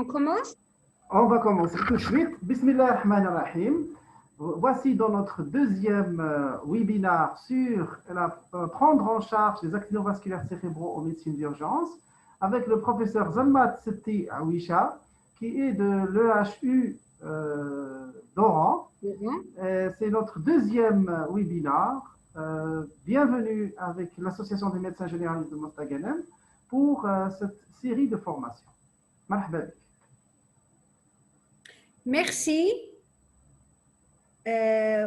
On commence? On va commencer tout de suite. Bismillah ar-Rahman ar-Rahim. Voici dans notre deuxième webinaire sur prendre en charge les accidents vasculaires cérébraux en médecine d'urgence avec le professeur Zalmat Setti Awisha qui est de l'EHU d'Oran. C'est notre deuxième webinaire. Bienvenue avec l'Association des médecins généralistes de Mostaganem pour cette série de formations. Marhaba bik. Merci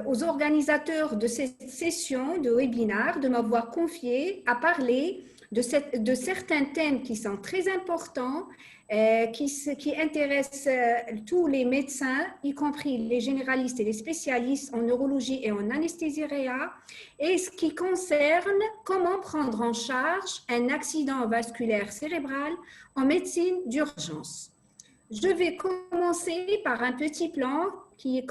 aux organisateurs de cette session de webinaire de m'avoir confié à parler de certains thèmes qui sont très importants, qui intéressent tous les médecins, y compris les généralistes et les spécialistes en neurologie et en anesthésie réa, et ce qui concerne comment prendre en charge un accident vasculaire cérébral en médecine d'urgence. Je vais commencer par un petit plan qui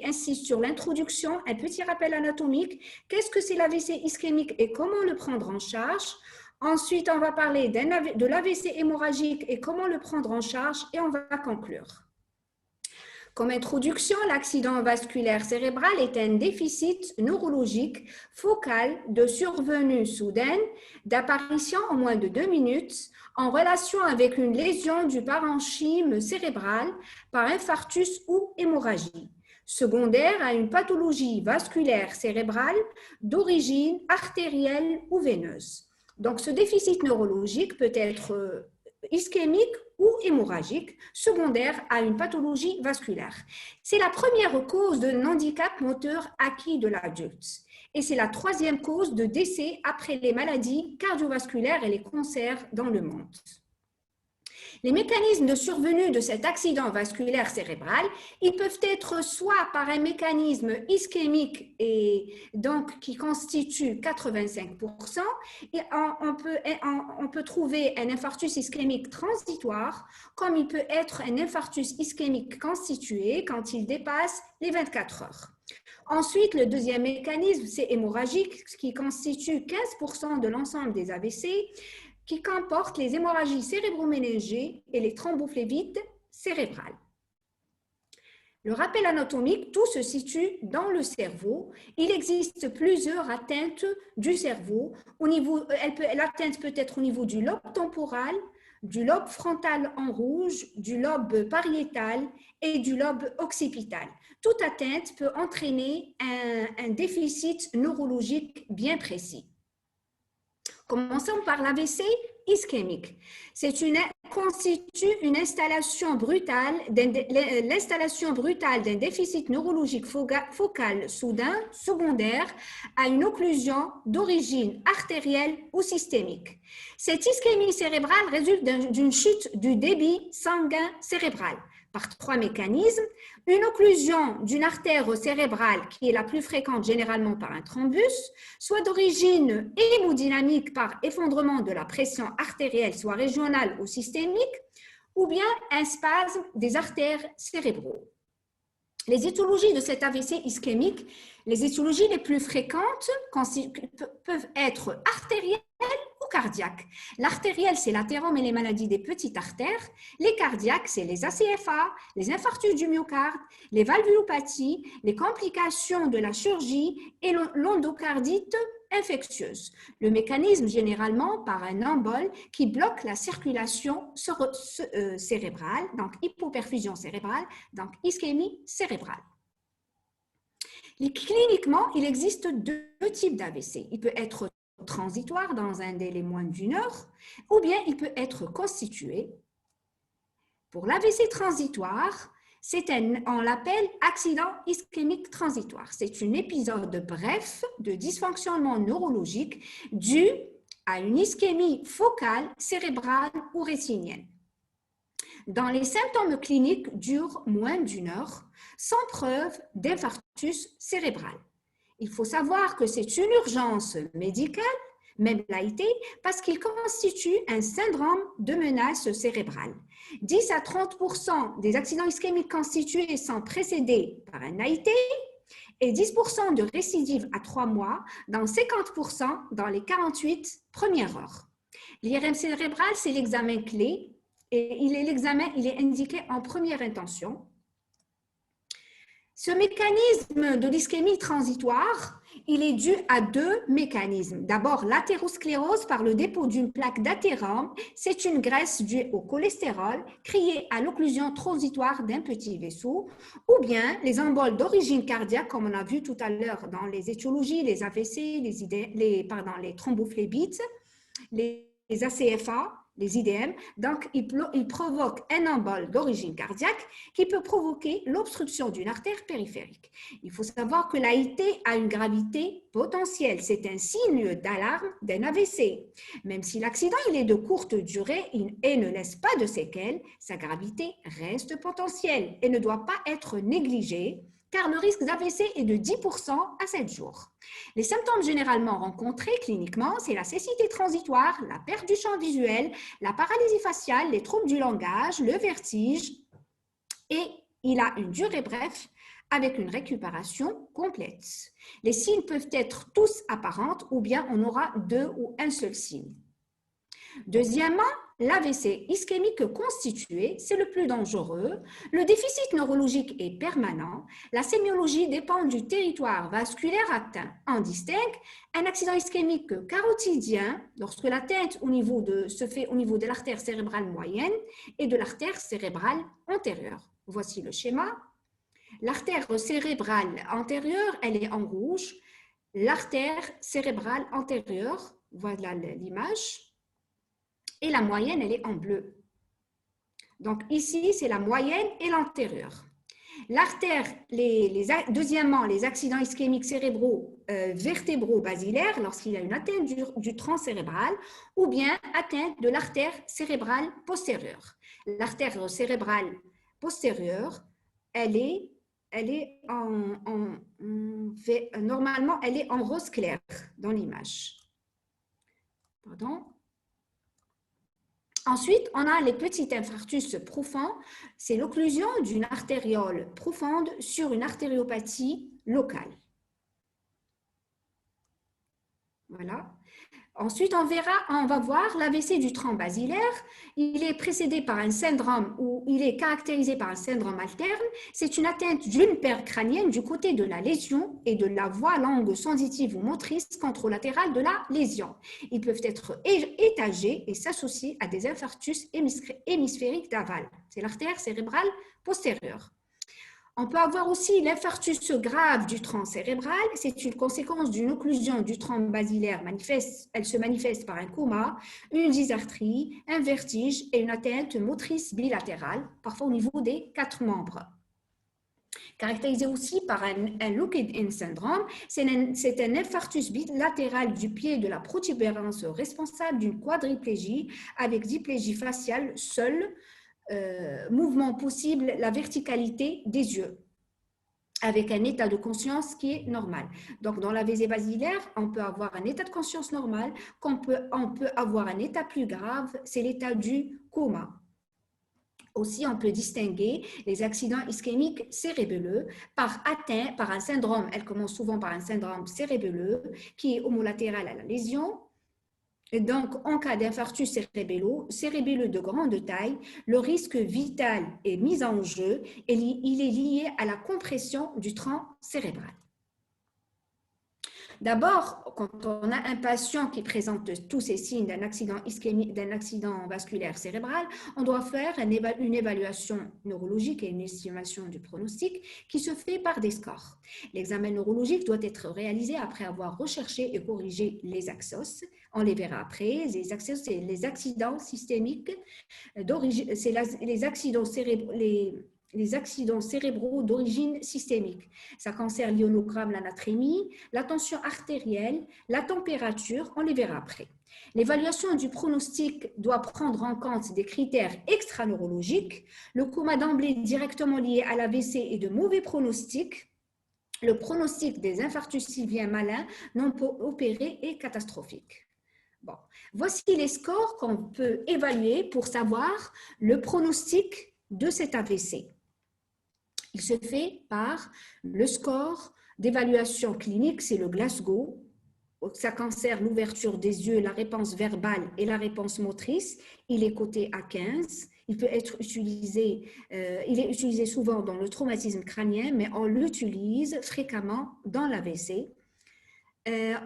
insiste sur l'introduction, un petit rappel anatomique. Qu'est-ce que c'est l'AVC ischémique et comment le prendre en charge? Ensuite, on va parler de l'AVC hémorragique et comment le prendre en charge et on va conclure. Comme introduction, l'accident vasculaire cérébral est un déficit neurologique focal de survenue soudaine, d'apparition en moins de 2 minutes, en relation avec une lésion du parenchyme cérébral par infarctus ou hémorragie, secondaire à une pathologie vasculaire cérébrale d'origine artérielle ou veineuse. Donc, ce déficit neurologique peut être ischémique ou hémorragique, secondaire à une pathologie vasculaire. C'est la première cause de handicap moteur acquis de l'adulte. Et c'est la troisième cause de décès après les maladies cardiovasculaires et les cancers dans le monde. Les mécanismes de survenue de cet accident vasculaire cérébral, ils peuvent être soit par un mécanisme ischémique et donc qui constitue 85%, et on peut trouver un infarctus ischémique transitoire, comme il peut être un infarctus ischémique constitué quand il dépasse les 24 heures. Ensuite, le deuxième mécanisme, c'est hémorragique, ce qui constitue 15% de l'ensemble des AVC, qui comporte les hémorragies cérébroméningées et les thrombophlébite cérébrales. Le rappel anatomique, tout se situe dans le cerveau. Il existe plusieurs atteintes du cerveau. L'atteinte peut être au niveau du lobe temporal, du lobe frontal en rouge, du lobe pariétal et du lobe occipital. Toute atteinte peut entraîner un déficit neurologique bien précis. Commençons par l'AVC ischémique. Constitue une installation brutale d'un déficit neurologique focal soudain, secondaire, à une occlusion d'origine artérielle ou systémique. Cette ischémie cérébrale résulte d'une chute du débit sanguin cérébral par 3 mécanismes. Une occlusion d'une artère cérébrale qui est la plus fréquente généralement par un thrombus, soit d'origine hémodynamique par effondrement de la pression artérielle, soit régionale ou systémique, ou bien un spasme des artères cérébraux. Les étiologies de cet AVC ischémique, les étiologies les plus fréquentes peuvent être artérielles ou cardiaques. L'artérielle, c'est l'athérome et les maladies des petites artères. Les cardiaques, c'est les ACFA, les infarctus du myocarde, les valvulopathies, les complications de la chirurgie et l'endocardite infectieuse. Le mécanisme, généralement, par un embole qui bloque la circulation cérébrale, donc hypoperfusion cérébrale, donc ischémie cérébrale. Cliniquement, il existe 2 types d'AVC. Il peut être transitoire dans un délai moins d'1 heure, ou bien il peut être constitué. Pour l'AVC transitoire, on l'appelle accident ischémique transitoire. C'est un épisode bref de dysfonctionnement neurologique dû à une ischémie focale, cérébrale ou rétinienne. Dont les symptômes cliniques durent moins d'1 heure, sans preuve d'infarctus cérébral. Il faut savoir que c'est une urgence médicale, même l'a été, parce qu'il constitue un syndrome de menace cérébrale. 10 à 30% des accidents ischémiques constitués sont précédés par un AIT et 10% de récidive à 3 mois, dans 50% dans les 48 premières heures. L'IRM cérébral, c'est l'examen clé et l'examen il est indiqué en première intention. Ce mécanisme de l'ischémie transitoire, il est dû à deux mécanismes. D'abord, l'athérosclérose par le dépôt d'une plaque d'athérome. C'est une graisse due au cholestérol créée à l'occlusion transitoire d'un petit vaisseau, ou bien les emboles d'origine cardiaque, comme on a vu tout à l'heure dans les étiologies, les AVC, les thrombophlébite, les ACFA, les IDM, donc il provoque un embole d'origine cardiaque qui peut provoquer l'obstruction d'une artère périphérique. Il faut savoir que l'AIT a une gravité potentielle, c'est un signe d'alarme d'un AVC. Même si l'accident il est de courte durée et ne laisse pas de séquelles, sa gravité reste potentielle et ne doit pas être négligée, car le risque d'AVC est de 10% à 7 jours. Les symptômes généralement rencontrés cliniquement, c'est la cécité transitoire, la perte du champ visuel, la paralysie faciale, les troubles du langage, le vertige, et il a une durée brève avec une récupération complète. Les signes peuvent être tous apparents ou bien on aura deux ou un seul signe. Deuxièmement, l'AVC ischémique constitué, c'est le plus dangereux. Le déficit neurologique est permanent. La sémiologie dépend du territoire vasculaire atteint. En distingue un accident ischémique carotidien lorsque l'atteinte se fait au niveau de l'artère cérébrale moyenne et de l'artère cérébrale antérieure. Voici le schéma. L'artère cérébrale antérieure, elle est en rouge. L'artère cérébrale antérieure, voilà l'image. Et la moyenne, elle est en bleu. Donc ici, c'est la moyenne et l'antérieure. L'artère, deuxièmement, les accidents ischémiques cérébraux vertébro-basilaires lorsqu'il y a une atteinte du tronc cérébral ou bien atteinte de l'artère cérébrale postérieure. L'artère cérébrale postérieure, normalement, elle est en rose clair dans l'image. Pardon. Ensuite, on a les petits infarctus profonds. C'est l'occlusion d'une artériole profonde sur une artériopathie locale. Voilà. Ensuite, on va voir l'AVC du tronc basilaire. Il est précédé par un syndrome ou il est caractérisé par un syndrome alterne. C'est une atteinte d'une paire crânienne du côté de la lésion et de la voie longue sensitive ou motrice contralatérale de la lésion. Ils peuvent être étagés et s'associer à des infarctus hémisphériques d'aval. C'est l'artère cérébrale postérieure. On peut avoir aussi l'infarctus grave du tronc cérébral. C'est une conséquence d'une occlusion du tronc basilaire. Elle se manifeste par un coma, une dysarthrie, un vertige et une atteinte motrice bilatérale, parfois au niveau des 4 membres. Caractérisé aussi par un locked-in syndrome, c'est un infarctus bilatéral du pied de la protubérance responsable d'une quadriplégie avec diplégie faciale seule, mouvement possible, la verticalité des yeux, avec un état de conscience qui est normal. Donc, dans l'AVC basilaire, on peut avoir un état de conscience normal, on peut avoir un état plus grave, c'est l'état du coma. Aussi, on peut distinguer les accidents ischémiques cérébelleux par un syndrome, elle commence souvent par un syndrome cérébelleux qui est homolatéral à la lésion. Et donc, en cas d'infarctus cérébelleux de grande taille, le risque vital est mis en jeu et il est lié à la compression du tronc cérébral. D'abord, quand on a un patient qui présente tous ces signes d'un accident ischémique, d'un accident vasculaire cérébral, on doit faire une évaluation neurologique et une estimation du pronostic qui se fait par des scores. L'examen neurologique doit être réalisé après avoir recherché et corrigé les axos. On les verra après. Les axos, c'est les accidents systémiques d'origine, c'est les accidents cérébraux d'origine systémique. Ça concerne l'ionogramme, la natrémie, la tension artérielle, la température, on les verra après. L'évaluation du pronostic doit prendre en compte des critères extraneurologiques. Le coma d'emblée directement lié à l'AVC est de mauvais pronostic. Le pronostic des infarctus sylviens malins non opérés est catastrophique. Bon, voici les scores qu'on peut évaluer pour savoir le pronostic de cet AVC. Il se fait par le score d'évaluation clinique, c'est le Glasgow. Ça concerne l'ouverture des yeux, la réponse verbale et la réponse motrice. Il est coté à 15. Il peut être utilisé, il est utilisé souvent dans le traumatisme crânien, mais on l'utilise fréquemment dans l'AVC.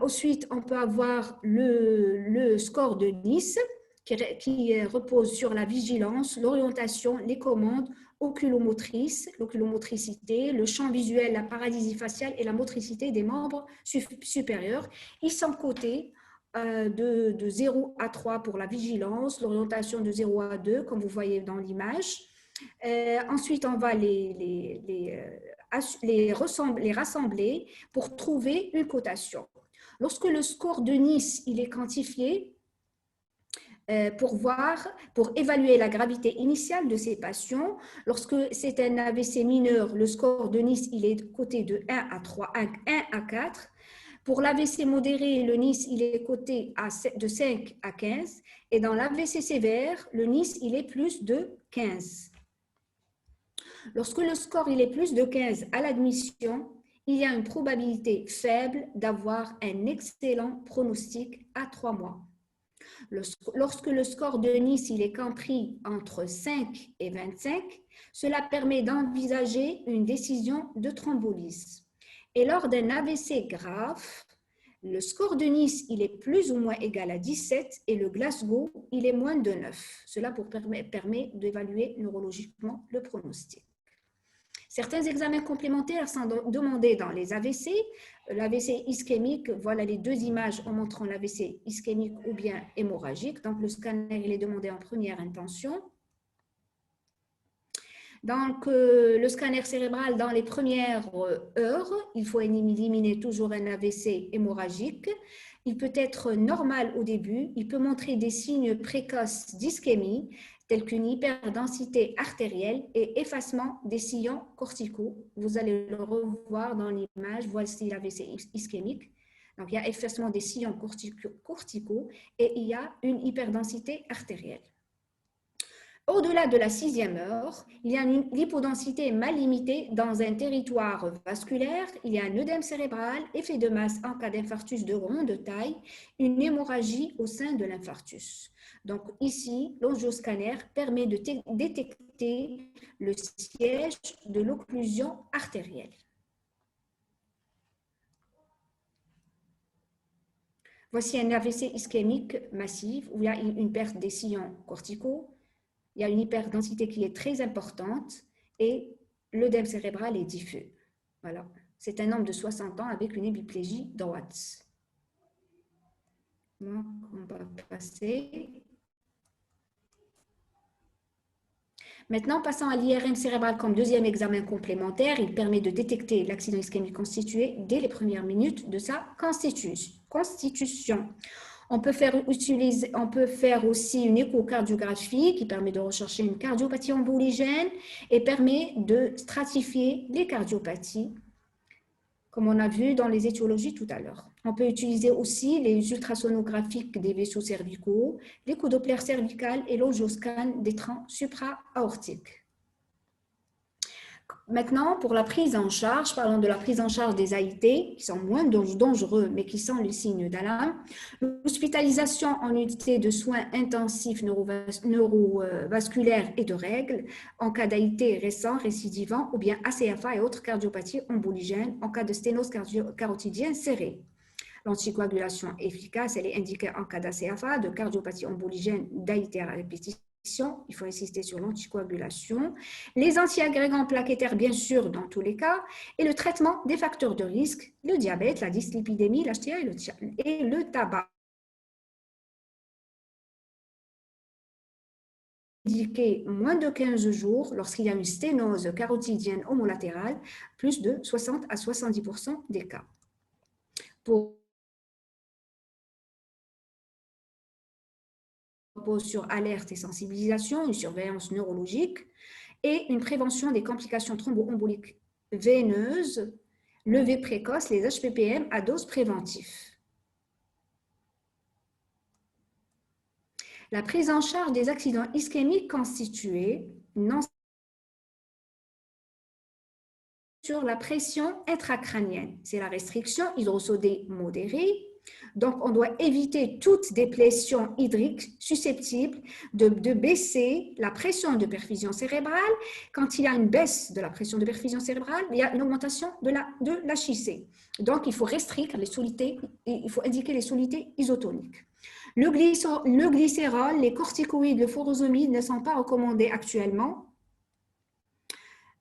Ensuite, on peut avoir le score de Nice qui repose sur la vigilance, l'orientation, les commandes oculomotrices, l'oculomotricité, le champ visuel, la paralysie faciale et la motricité des membres supérieurs. Ils sont cotés de 0 à 3 pour la vigilance, l'orientation de 0 à 2, comme vous voyez dans l'image. Ensuite, on va les rassembler pour trouver une cotation. Lorsque le score de Nice il est quantifié pour évaluer la gravité initiale de ces patients, lorsque c'est un AVC mineur, le score de Nice il est coté de 1 à 3, 1 à 4. Pour l'AVC modéré, le Nice il est coté de 5 à 15 et dans l'AVC sévère, le Nice il est plus de 15. Lorsque le score il est plus de 15 à l'admission, il y a une probabilité faible d'avoir un excellent pronostic à 3 mois. Lorsque le score de Nice il est compris entre 5 et 25, cela permet d'envisager une décision de thrombolyse. Et lors d'un AVC grave, le score de Nice il est plus ou moins égal à 17 et le Glasgow il est moins de 9. Cela permet d'évaluer neurologiquement le pronostic. Certains examens complémentaires sont demandés dans les AVC. L'AVC ischémique, voilà les deux images en montrant l'AVC ischémique ou bien hémorragique. Donc, le scanner il est demandé en première intention. Donc, le scanner cérébral, dans les premières heures, il faut éliminer toujours un AVC hémorragique. Il peut être normal au début. Il peut montrer des signes précoces d'ischémie, tels qu'une hyperdensité artérielle et effacement des sillons corticaux. Vous allez le revoir dans l'image. Voici l'AVC ischémique. Donc, il y a effacement des sillons corticaux et il y a une hyperdensité artérielle. Au-delà de la 6e heure, il y a une lipodensité mal limitée dans un territoire vasculaire, il y a un œdème cérébral, effet de masse en cas d'infarctus de grande taille, une hémorragie au sein de l'infarctus. Donc ici, l'angioscanner permet de détecter le siège de l'occlusion artérielle. Voici un AVC ischémique massif où il y a une perte des sillons corticaux. Il y a une hyperdensité qui est très importante et l'œdème cérébral est diffus. Voilà. C'est un homme de 60 ans avec une hémiplégie droite. Donc, on va passer. Maintenant, passons à l'IRM cérébral comme deuxième examen complémentaire. Il permet de détecter l'accident ischémique constitué dès les premières minutes de sa constitution. On peut faire aussi une échocardiographie qui permet de rechercher une cardiopathie emboligène et permet de stratifier les cardiopathies, comme on a vu dans les étiologies tout à l'heure. On peut utiliser aussi les ultrasonographiques des vaisseaux cervicaux, l'écho Doppler cervical et l'angioscan des troncs supra-aortiques. Maintenant, pour la prise en charge, parlons de la prise en charge des AIT, qui sont moins dangereux, mais qui sont les signes d'alarme. L'hospitalisation en unité de soins intensifs neurovasculaires et de règles, en cas d'AIT récent, récidivant, ou bien ACFA et autres cardiopathies emboligènes, en cas de sténose carotidienne serrée. L'anticoagulation efficace, elle est indiquée en cas d'ACFA, de cardiopathie emboligène, d'AIT à répétition. Il faut insister sur l'anticoagulation, les antiagrégants plaquettaires bien sûr dans tous les cas, et le traitement des facteurs de risque, le diabète, la dyslipidémie, l'HTA et le tabac. Indiqué moins de 15 jours lorsqu'il y a une sténose carotidienne homolatérale, plus de 60 à 70% des cas. Repose sur alerte et sensibilisation, une surveillance neurologique et une prévention des complications thromboemboliques veineuses, levée précoce, les HPPM à dose préventive. La prise en charge des accidents ischémiques constitués non sur la pression intracrânienne. C'est la restriction hydrosodée modérée, Donc, on doit éviter toute déplétion hydrique susceptible de baisser la pression de perfusion cérébrale. Quand il y a une baisse de la pression de perfusion cérébrale, il y a une augmentation de l'HIC. Donc, il faut restreindre les solutés, il faut indiquer les solutés isotoniques. Le glycérol, les corticoïdes, le furosemide ne sont pas recommandés actuellement.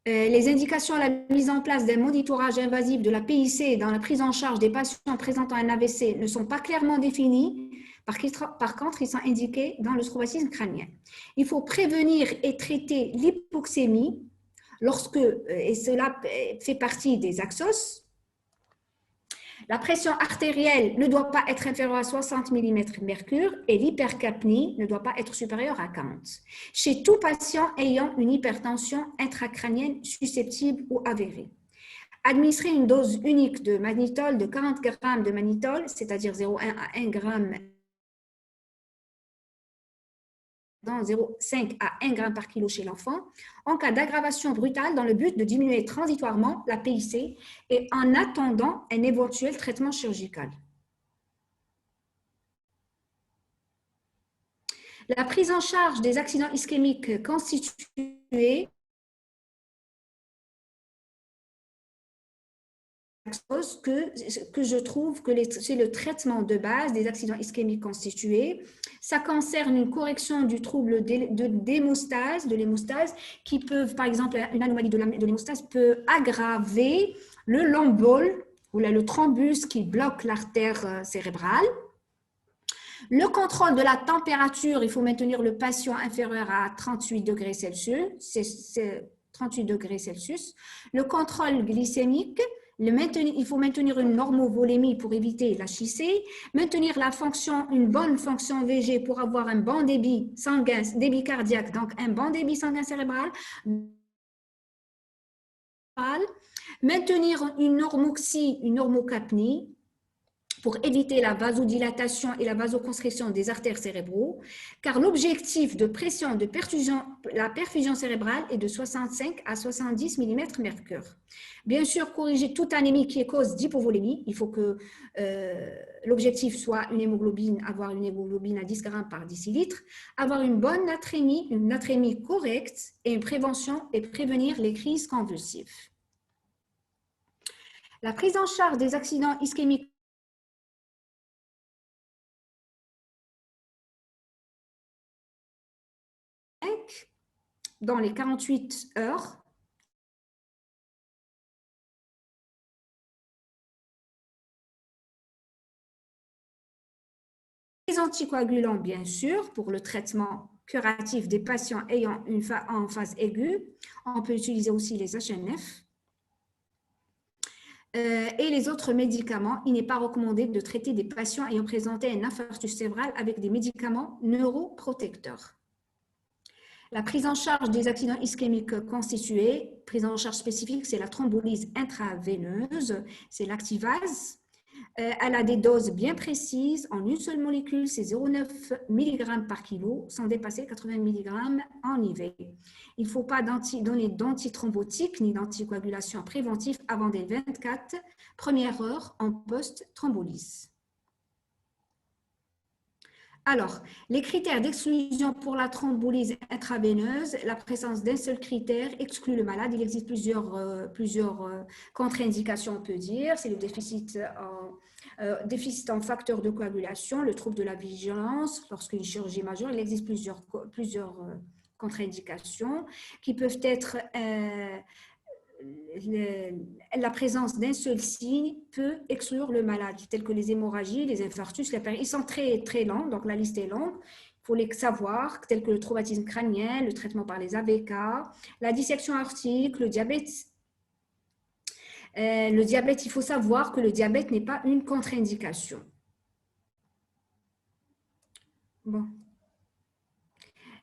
Les indications à la mise en place d'un monitorage invasif de la PIC dans la prise en charge des patients présentant un AVC ne sont pas clairement définies. Par contre, ils sont indiqués dans le traumatisme crânien. Il faut prévenir et traiter l'hypoxémie lorsque, et cela fait partie des axos. La pression artérielle ne doit pas être inférieure à 60 mm mercure et l'hypercapnie ne doit pas être supérieure à 40. Chez tout patient ayant une hypertension intracrânienne susceptible ou avérée. Administrer une dose unique de mannitol de 40 g de mannitol, c'est-à-dire 0,1 à 1 g dans 0,5 à 1 g par kilo chez l'enfant, en cas d'aggravation brutale dans le but de diminuer transitoirement la PIC et en attendant un éventuel traitement chirurgical. La prise en charge des accidents ischémiques constitués que je trouve que c'est le traitement de base des accidents ischémiques constitués. Ça concerne une correction du trouble de l'hémostase qui peuvent, par exemple, une anomalie de l'hémostase peut aggraver le lambole ou le thrombus qui bloque l'artère cérébrale. Le contrôle de la température, il faut maintenir le patient inférieur à 38 degrés Celsius. C'est 38 degrés Celsius. Le contrôle glycémique, il faut maintenir une normovolémie pour éviter l'HIC, maintenir une bonne fonction VG pour avoir un bon débit sanguin, débit cardiaque, donc un bon débit sanguin cérébral, maintenir une normoxie, une normocapnie pour éviter la vasodilatation et la vasoconstriction des artères cérébraux, car l'objectif de pression de la perfusion cérébrale est de 65 à 70 mm mercure. Bien sûr, corriger toute anémie qui est cause d'hypovolémie. Il faut que l'objectif soit avoir une hémoglobine à 10 g par décilitre, avoir une bonne natrémie, une natrémie correcte et une prévention et prévenir les crises convulsives. La prise en charge des accidents ischémiques dans les 48 heures. Les anticoagulants, bien sûr, pour le traitement curatif des patients ayant en phase aiguë. On peut utiliser aussi les HNF. Et les autres médicaments, il n'est pas recommandé de traiter des patients ayant présenté un infarctus cérébral avec des médicaments neuroprotecteurs. La prise en charge des accidents ischémiques constitués, prise en charge spécifique, c'est la thrombolyse intraveineuse, c'est l'activase. Elle a des doses bien précises, en une seule molécule, c'est 0,9 mg par kilo, sans dépasser 80 mg en IV. Il ne faut pas donner d'antithrombotique ni d'anticoagulation préventive avant les 24 premières heures en post-thrombolyse. Alors, les critères d'exclusion pour la thrombolyse intraveineuse, la présence d'un seul critère exclut le malade. Il existe plusieurs contre-indications, on peut dire. C'est le déficit en facteur de coagulation, le trouble de la vigilance, lorsqu'une chirurgie majeure. Il existe plusieurs contre-indications qui peuvent être la présence d'un seul signe peut exclure le malade, tels que les hémorragies, les infarctus, ils sont très, très longs, donc la liste est longue. Il faut les savoir, tels que le traumatisme crânien, le traitement par les AVK, la dissection aortique, le diabète. Il faut savoir que le diabète n'est pas une contre-indication. Bon.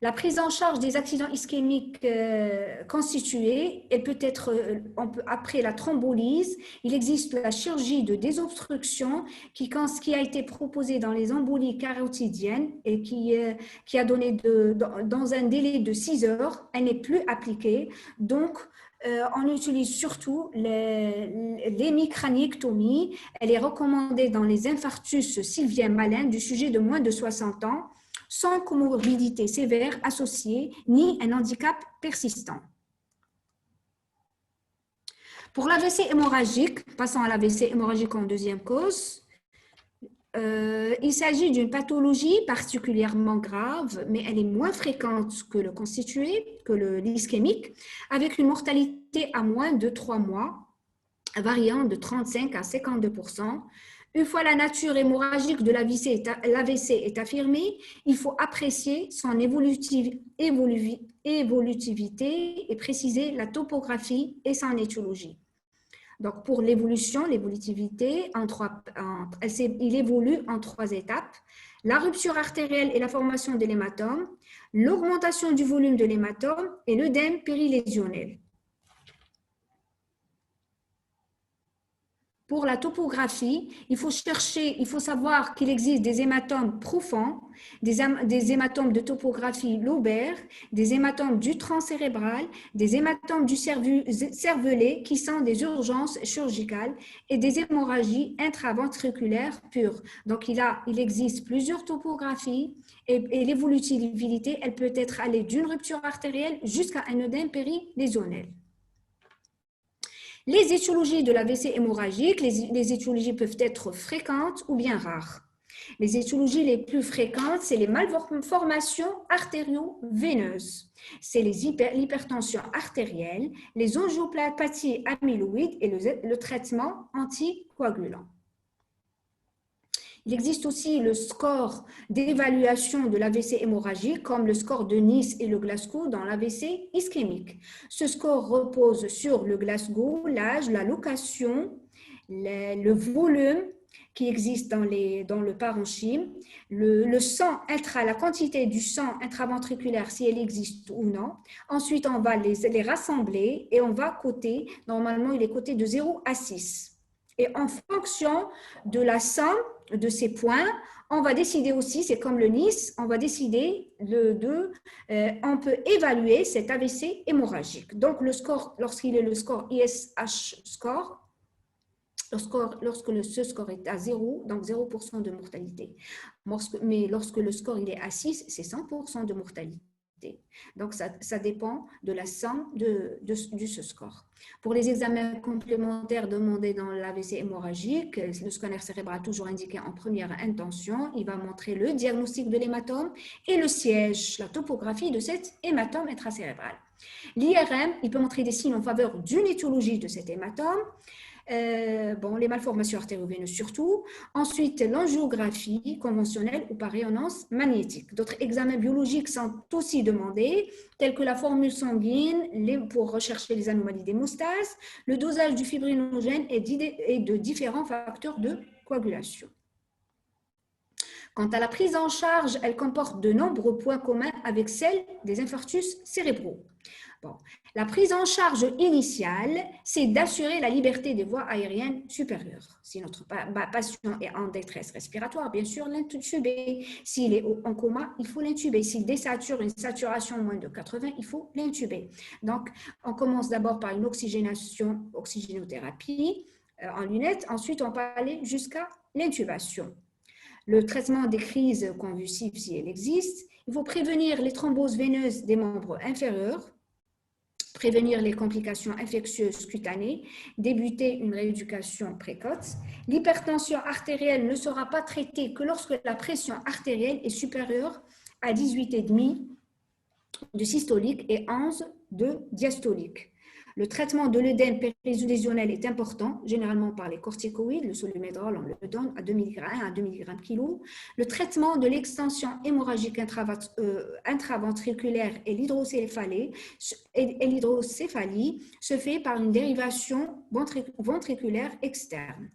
La prise en charge des accidents ischémiques constitués, elle peut être, après la thrombolyse, il existe la chirurgie de désobstruction qui a été proposée dans les embolies carotidiennes et qui a donné dans un délai de 6 heures, elle n'est plus appliquée. Donc, on utilise surtout l'hémicraniectomie. Elle est recommandée dans les infarctus sylviens malins du sujet de moins de 60 ans, sans comorbidité sévère associée ni un handicap persistant. Pour l'AVC hémorragique, passons à l'AVC hémorragique en deuxième cause, il s'agit d'une pathologie particulièrement grave, mais elle est moins fréquente que le constitué, que l'ischémique, avec une mortalité à moins de 3 mois, variant de 35 à 52%. Une fois la nature hémorragique de l'AVC est affirmée, il faut apprécier son évolutivité et préciser la topographie et son étiologie. Donc, pour l'évolutivité, il évolue en 3 étapes. La rupture artérielle et la formation de l'hématome, l'augmentation du volume de l'hématome et l'œdème périlésionnel. Pour la topographie, il faut savoir qu'il existe des hématomes profonds, des hématomes de topographie lobaire, des hématomes du tronc cérébral, des hématomes du cervelet qui sont des urgences chirurgicales et des hémorragies intraventriculaires pures. Donc, il existe plusieurs topographies et l'évolutivité, elle peut être allée d'une rupture artérielle jusqu'à un œdème périlésionnel. Les étiologies de l'AVC hémorragique, les étiologies peuvent être fréquentes ou bien rares. Les étiologies les plus fréquentes, c'est les malformations artério-veineuses, c'est l'hypertension artérielle, les angiopathies amyloïdes et le traitement anticoagulant. Il existe aussi le score d'évaluation de l'AVC hémorragique, comme le score de Nice et le Glasgow dans l'AVC ischémique. Ce score repose sur le Glasgow, l'âge, la location, le volume qui existe dans le parenchyme, le sang la quantité du sang intraventriculaire, si elle existe ou non. Ensuite, on va les rassembler et on va coter. Normalement, il est coté de 0 à 6. Et en fonction de la somme de ces points, on va décider aussi, c'est comme le Nice, on va décider on peut évaluer cet AVC hémorragique. Donc, le score, lorsqu'il est le score ISH score, ce score est à 0, donc 0% de mortalité. Mais lorsque le score il est à 6, c'est 100% de mortalité. Donc, ça dépend de la somme de ce score. Pour les examens complémentaires demandés dans l'AVC hémorragique, le scanner cérébral toujours indiqué en première intention, il va montrer le diagnostic de l'hématome et le siège, la topographie de cet hématome intracérébral. L'IRM, il peut montrer des signes en faveur d'une étiologie de cet hématome. Les malformations artério-veineuses surtout. Ensuite, l'angiographie conventionnelle ou par rayonnance magnétique. D'autres examens biologiques sont aussi demandés, tels que la formule sanguine pour rechercher les anomalies d'hémostase, le dosage du fibrinogène et de différents facteurs de coagulation. Quant à la prise en charge, elle comporte de nombreux points communs avec celle des infarctus cérébraux. La prise en charge initiale, c'est d'assurer la liberté des voies aériennes supérieures. Si notre patient est en détresse respiratoire, bien sûr, l'intuber. S'il est en coma, il faut l'intuber. S'il désature une saturation moins de 80, il faut l'intuber. Donc, on commence d'abord par une oxygénothérapie en lunettes. Ensuite, on peut aller jusqu'à l'intubation. Le traitement des crises convulsives, si elle existe. Il faut prévenir les thromboses veineuses des membres inférieurs, prévenir les complications infectieuses cutanées, débuter une rééducation précoce. L'hypertension artérielle ne sera pas traitée que lorsque la pression artérielle est supérieure à 18,5 de systolique et 11 de diastolique. Le traitement de l'œdème périlésionnel est important, généralement par les corticoïdes, le Solumédrol, on le donne à 2 mg à 2 mg kg. Le traitement de l'extension hémorragique intraventriculaire et l'hydrocéphalie se fait par une dérivation ventriculaire externe.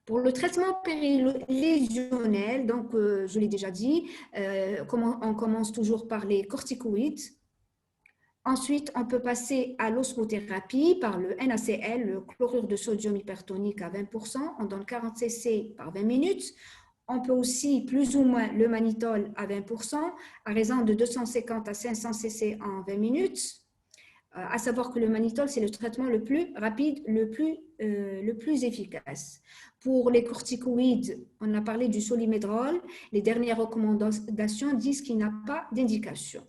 Pour le traitement périlésionnel, donc je l'ai déjà dit, on commence toujours par les corticoïdes. Ensuite, on peut passer à l'osmothérapie par le NaCl, le chlorure de sodium hypertonique à 20%. On donne 40 cc par 20 minutes. On peut aussi plus ou moins le mannitol à 20%, à raison de 250 à 500 cc en 20 minutes. À savoir que le mannitol, c'est le traitement le plus rapide, le plus efficace. Pour les corticoïdes, on a parlé du Solimédrol. Les dernières recommandations disent qu'il n'a pas d'indication.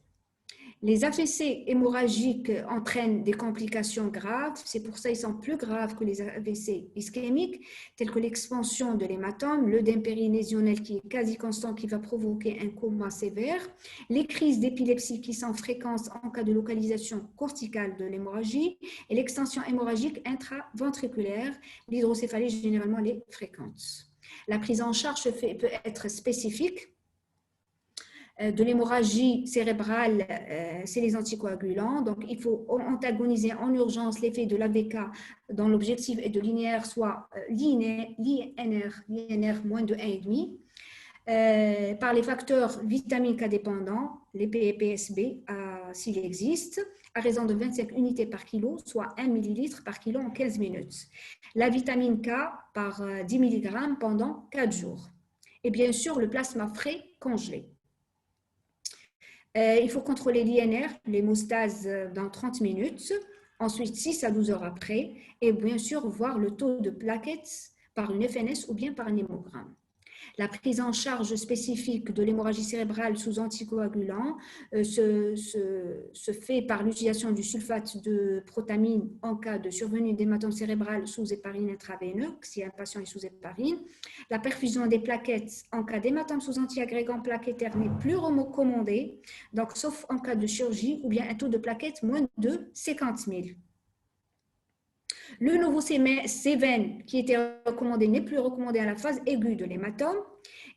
Les AVC hémorragiques entraînent des complications graves, c'est pour ça qu'ils sont plus graves que les AVC ischémiques, tels que l'expansion de l'hématome, l'œdème périlésionnel qui est quasi constant, qui va provoquer un coma sévère, les crises d'épilepsie qui sont fréquentes en cas de localisation corticale de l'hémorragie et l'extension hémorragique intraventriculaire, l'hydrocéphalie généralement les fréquente. La prise en charge peut être spécifique. De l'hémorragie cérébrale, c'est les anticoagulants. Donc, il faut antagoniser en urgence l'effet de l'AVK dont l'objectif est de l'INR, soit l'INR moins de 1,5, par les facteurs vitamine K dépendants, les PSB, s'il existe, à raison de 25 unités par kilo, soit 1 ml par kilo en 15 minutes. La vitamine K par 10 mg pendant 4 jours. Et bien sûr, le plasma frais congelé. Il faut contrôler l'INR, l'hémostase, dans 30 minutes, ensuite 6 à 12 heures après, et bien sûr voir le taux de plaquettes par une FNS ou bien par un hémogramme. La prise en charge spécifique de l'hémorragie cérébrale sous anticoagulant se fait par l'utilisation du sulfate de protamine en cas de survenue d'hématome cérébral sous héparine intraveineux, si un patient est sous héparine. La perfusion des plaquettes en cas d'hématome sous antiagrégant plaquettaire n'est plus recommandée, donc sauf en cas de chirurgie ou bien un taux de plaquettes moins de 50 000. Le nouveau Céven qui était recommandé n'est plus recommandé à la phase aiguë de l'hématome.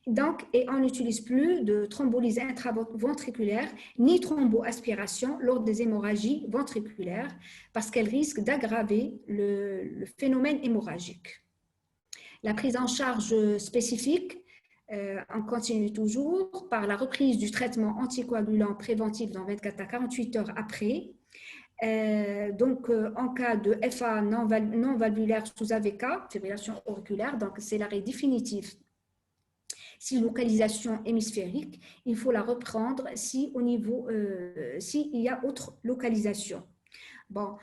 Donc, et on n'utilise plus de thrombolyse intraventriculaire ni thromboaspiration lors des hémorragies ventriculaires parce qu'elles risquent d'aggraver le phénomène hémorragique. La prise en charge spécifique, on continue toujours par la reprise du traitement anticoagulant préventif dans 24 à 48 heures après. En cas de FA non valvulaire sous AVK, fibrillation auriculaire, donc c'est l'arrêt définitif. Si localisation hémisphérique, il faut la reprendre si s'il y a autre localisation. Bon,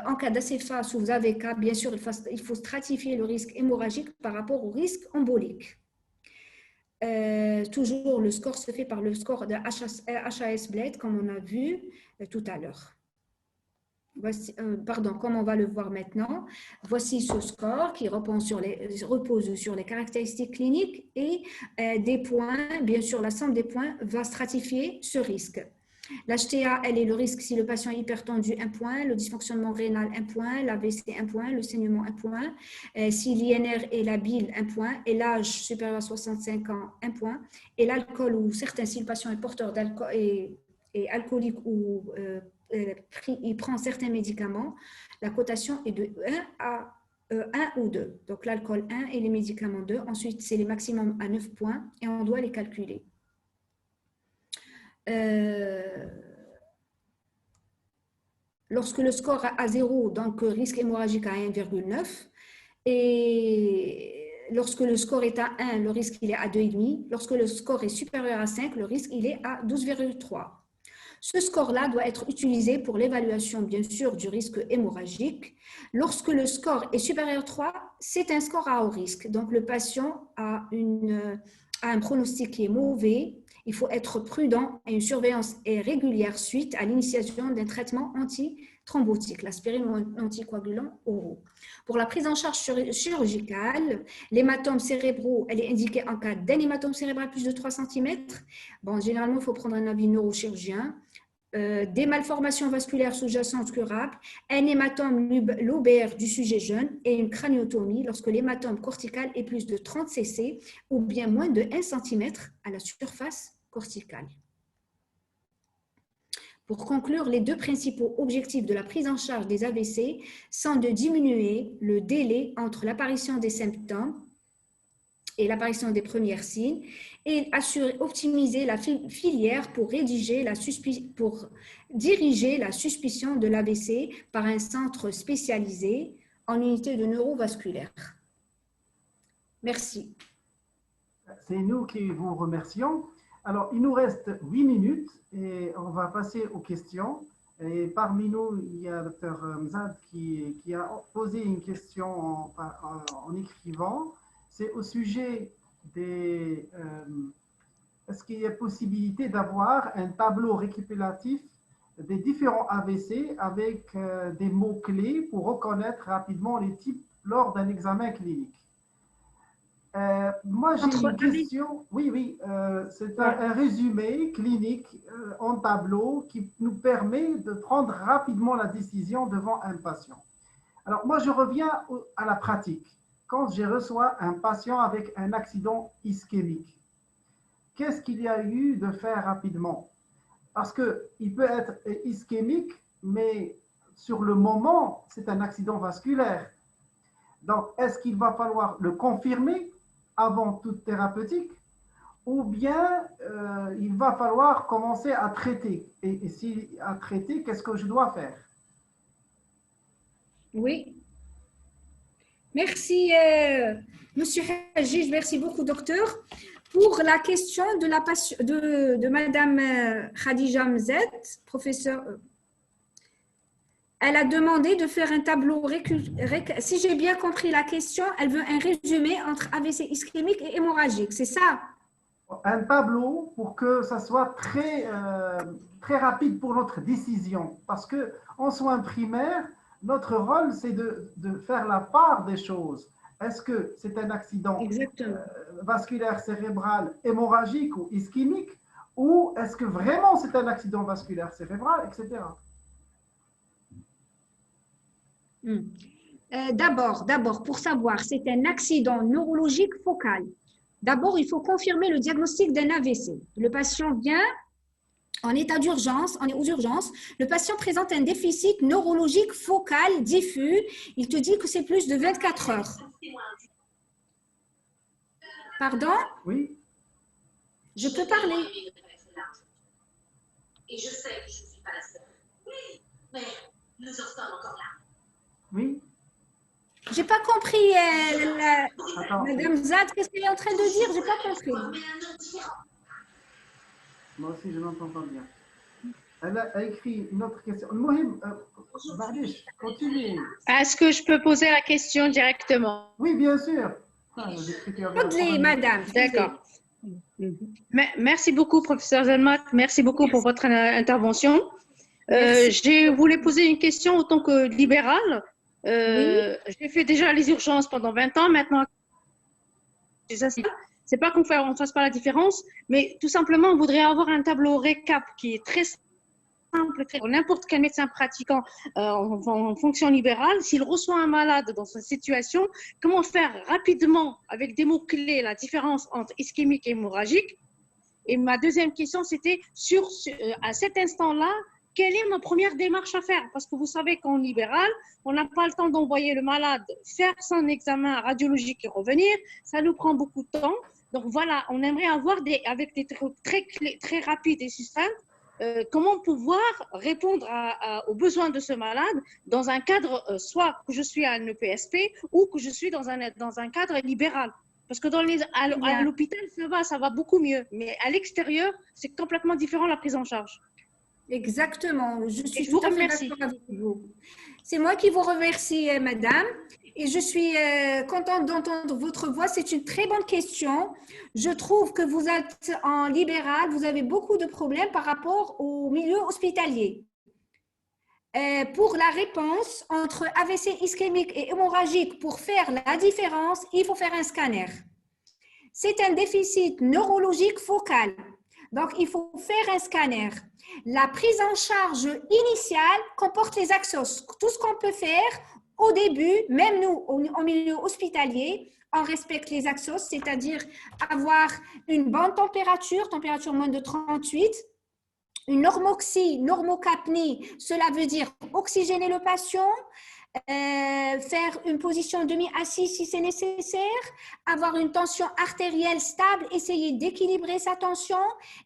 en cas d'ACFA sous AVK, bien sûr, il faut stratifier le risque hémorragique par rapport au risque embolique. Toujours, le score se fait par le score de HAS-BLED, comme on a vu tout à l'heure. Voici, comme on va le voir maintenant, voici ce score qui repose sur les caractéristiques cliniques et des points. Bien sûr, la somme des points va stratifier ce risque. L'HTA, elle est le risque si le patient est hypertendu, 1 point, le dysfonctionnement rénal, 1 point, l'AVC, 1 point, le saignement, 1 point, si l'INR et la bile, 1 point, et l'âge supérieur à 65 ans, 1 point, et l'alcool ou si le patient est porteur d'alcool et alcoolique ou il prend certains médicaments, la cotation est de 1 ou 2. Donc l'alcool 1 et les médicaments 2. Ensuite, c'est les maximums à 9 points et on doit les calculer. Lorsque le score à 0, donc risque hémorragique à 1,9, et lorsque le score est à 1, le risque il est à 2,5. Lorsque le score est supérieur à 5, le risque il est à 12,3. Ce score-là doit être utilisé pour l'évaluation, bien sûr, du risque hémorragique. Lorsque le score est supérieur à 3, c'est un score à haut risque. Donc, le patient a un pronostic qui est mauvais. Il faut être prudent et une surveillance est régulière suite à l'initiation d'un traitement antithrombotique, l'aspirine ou anticoagulant oraux. Pour la prise en charge chirurgicale, l'hématome cérébraux, elle est indiquée en cas d'un hématome cérébral plus de 3 cm. Bon, généralement, il faut prendre un avis neurochirurgien. Des malformations vasculaires sous-jacentes curables, un hématome lobaire du sujet jeune et une craniotomie lorsque l'hématome cortical est plus de 30 cc ou bien moins de 1 cm à la surface corticale. Pour conclure, les deux principaux objectifs de la prise en charge des AVC sont de diminuer le délai entre l'apparition des symptômes et l'apparition des premiers signes, et optimiser la filière pour diriger la suspicion de l'AVC par un centre spécialisé en unité de neurovasculaire. Merci. C'est nous qui vous remercions. Alors, il nous reste 8 minutes et on va passer aux questions. Et parmi nous, il y a le Dr Mzad qui a posé une question en écrivant. C'est au sujet des... est-ce qu'il y a possibilité d'avoir un tableau récapitulatif des différents AVC avec des mots-clés pour reconnaître rapidement les types lors d'un examen clinique? Moi, j'ai une question. Oui, c'est un résumé clinique en tableau qui nous permet de prendre rapidement la décision devant un patient. Alors, moi, je reviens à la pratique. Quand je reçois un patient avec un accident ischémique, qu'est-ce qu'il y a eu de faire rapidement? Parce qu'il peut être ischémique, mais sur le moment, c'est un accident vasculaire. Donc, est-ce qu'il va falloir le confirmer avant toute thérapeutique, ou bien il va falloir commencer à traiter. Et si à traiter, qu'est-ce que je dois faire? Oui. Merci, Monsieur Hajij, merci beaucoup, docteur. Pour la question de Madame Khadija Mzed, professeur, elle a demandé de faire un tableau, si j'ai bien compris la question, elle veut un résumé entre AVC ischémique et hémorragique, c'est ça? Un tableau pour que ça soit très rapide pour notre décision. Parce qu'en soins primaires, notre rôle, c'est de faire la part des choses. Est-ce que c'est un accident vasculaire cérébral hémorragique ou ischémique, ou est-ce que vraiment c'est un accident vasculaire cérébral, etc. D'abord, pour savoir, c'est un accident neurologique focal. D'abord, il faut confirmer le diagnostic d'un AVC. Le patient vient en état d'urgence, on est aux urgences. Le patient présente un déficit neurologique focal diffus. Il te dit que c'est plus de 24 heures. Pardon? Oui. Je peux parler. Et je sais que je ne suis pas la seule. Oui, mais nous en sommes encore là. Oui. Je n'ai pas compris, Madame Zad, qu'est-ce qu'elle est en train de dire? Je n'ai pas compris. Moi aussi, je n'entends pas bien. Elle a écrit une autre question. Mohim, continue. Est-ce que je peux poser la question directement? Oui, bien sûr. Madame. D'accord. Merci beaucoup, professeur Zelmak. Merci beaucoup pour votre intervention. Je voulais poser une question en tant que libérale. J'ai fait déjà les urgences pendant 20 ans. Maintenant, c'est pas qu'on ne fasse pas la différence, mais tout simplement, on voudrait avoir un tableau récap qui est très simple pour n'importe quel médecin pratiquant en fonction libérale. S'il reçoit un malade dans cette situation, comment faire rapidement, avec des mots-clés, la différence entre ischémique et hémorragique? Et ma deuxième question, c'était à cet instant-là, quelle est ma première démarche à faire? Parce que vous savez qu'en libéral, on n'a pas le temps d'envoyer le malade faire son examen radiologique et revenir. Ça nous prend beaucoup de temps. Donc voilà, on aimerait avoir avec des trucs très rapides et succincts, comment pouvoir répondre aux besoins de ce malade dans un cadre, soit que je suis à un EPSP ou que je suis dans un cadre libéral. Parce que à l'hôpital, ça va beaucoup mieux. Mais à l'extérieur, c'est complètement différent la prise en charge. Exactement. Je suis tout à fait d'accord avec vous. C'est moi qui vous remercie, madame. Et je suis contente d'entendre votre voix. C'est une très bonne question. Je trouve que vous êtes en libéral, vous avez beaucoup de problèmes par rapport au milieu hospitalier. Pour la réponse entre AVC ischémique et hémorragique, pour faire la différence, il faut faire un scanner. C'est un déficit neurologique focal. Donc, il faut faire un scanner. La prise en charge initiale comporte les axos. Tout ce qu'on peut faire au début, même nous, au milieu hospitalier, on respecte les axos, c'est-à-dire avoir une bonne température moins de 38, une normocapnie, cela veut dire oxygéner le patient, faire une position demi-assise si c'est nécessaire, avoir une tension artérielle stable, essayer d'équilibrer sa tension,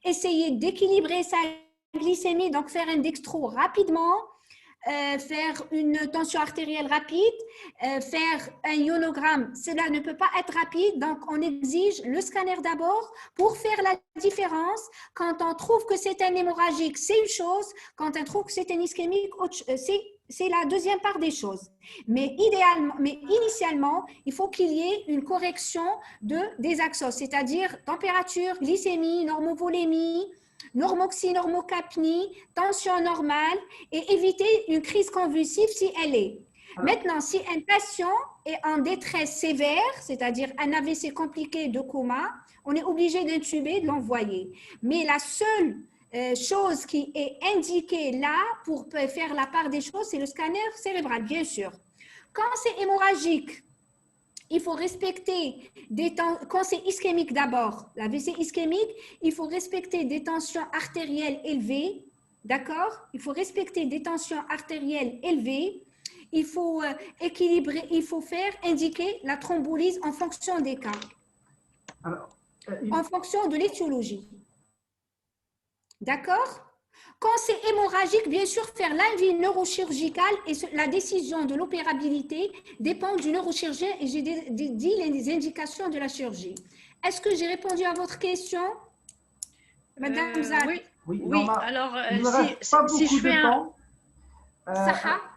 essayer d'équilibrer sa glycémie, donc faire un dextro rapidement, faire une tension artérielle rapide, faire un ionogramme, cela ne peut pas être rapide, donc on exige le scanner d'abord pour faire la différence. Quand on trouve que c'est un hémorragique, c'est une chose, quand on trouve que c'est un ischémique, c'est la deuxième part des choses. Mais initialement, il faut qu'il y ait une correction des axos, c'est-à-dire température, glycémie, normovolémie, normoxie, normocapnie, tension normale et éviter une crise convulsive si elle est. Maintenant, si un patient est en détresse sévère, c'est-à-dire un AVC compliqué de coma, on est obligé d'intuber, de l'envoyer. Mais la seule chose qui est indiquée là pour faire la part des choses, c'est le scanner cérébral, bien sûr. Quand c'est hémorragique, il faut respecter quand c'est ischémique d'abord, l'AVC ischémique, il faut respecter des tensions artérielles élevées, d'accord? Il faut respecter des tensions artérielles élevées, il faut équilibrer, il faut faire indiquer la thrombolyse en fonction des cas, en fonction de l'étiologie. D'accord? Quand c'est hémorragique, bien sûr, faire l'invie neurochirurgicale et la décision de l'opérabilité dépend du neurochirurgien et j'ai dit les indications de la chirurgie. Est-ce que j'ai répondu à votre question, Madame Zad? Oui, alors si je fais un... oui.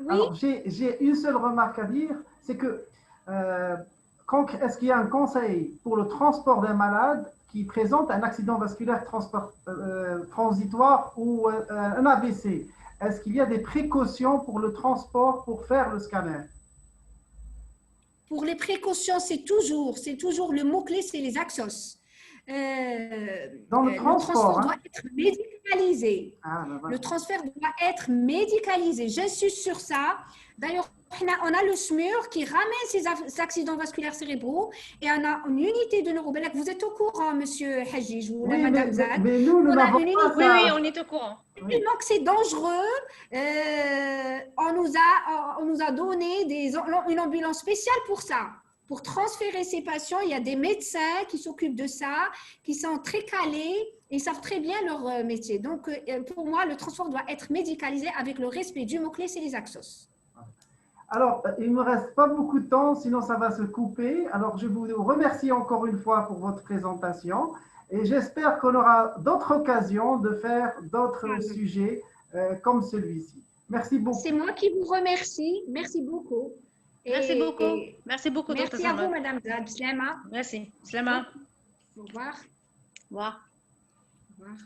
Alors, j'ai une seule remarque à dire, c'est que est-ce qu'il y a un conseil pour le transport d'un malade qui présente un accident vasculaire transitoire ou un AVC? Est-ce qu'il y a des précautions pour le transport pour faire le scanner? Pour les précautions, c'est toujours le mot-clé, c'est les axos. Dans le transport doit être médicalisé. Le transfert doit être médicalisé. J'insiste sur ça. D'ailleurs, on a le SMUR qui ramène ces accidents vasculaires cérébraux et on a une unité de neurobelak. Vous êtes au courant, Monsieur Hajij ou Madame Zad? Mais nous n'avons pas ça. Oui, on est au courant. Tellement que c'est dangereux, on nous a donné une ambulance spéciale pour ça. Pour transférer ces patients, il y a des médecins qui s'occupent de ça, qui sont très calés et savent très bien leur métier. Donc, pour moi, le transport doit être médicalisé avec le respect du mot-clé, c'est les axos. Alors, il ne me reste pas beaucoup de temps, sinon ça va se couper. Alors, je vous remercie encore une fois pour votre présentation et j'espère qu'on aura d'autres occasions de faire d'autres sujets comme celui-ci. Merci beaucoup. C'est moi qui vous remercie. Merci beaucoup. Merci beaucoup. Merci beaucoup, Dr. Merci à vous, Madame Zad. Slama. Merci. Slama. Au revoir. Au revoir. Au revoir.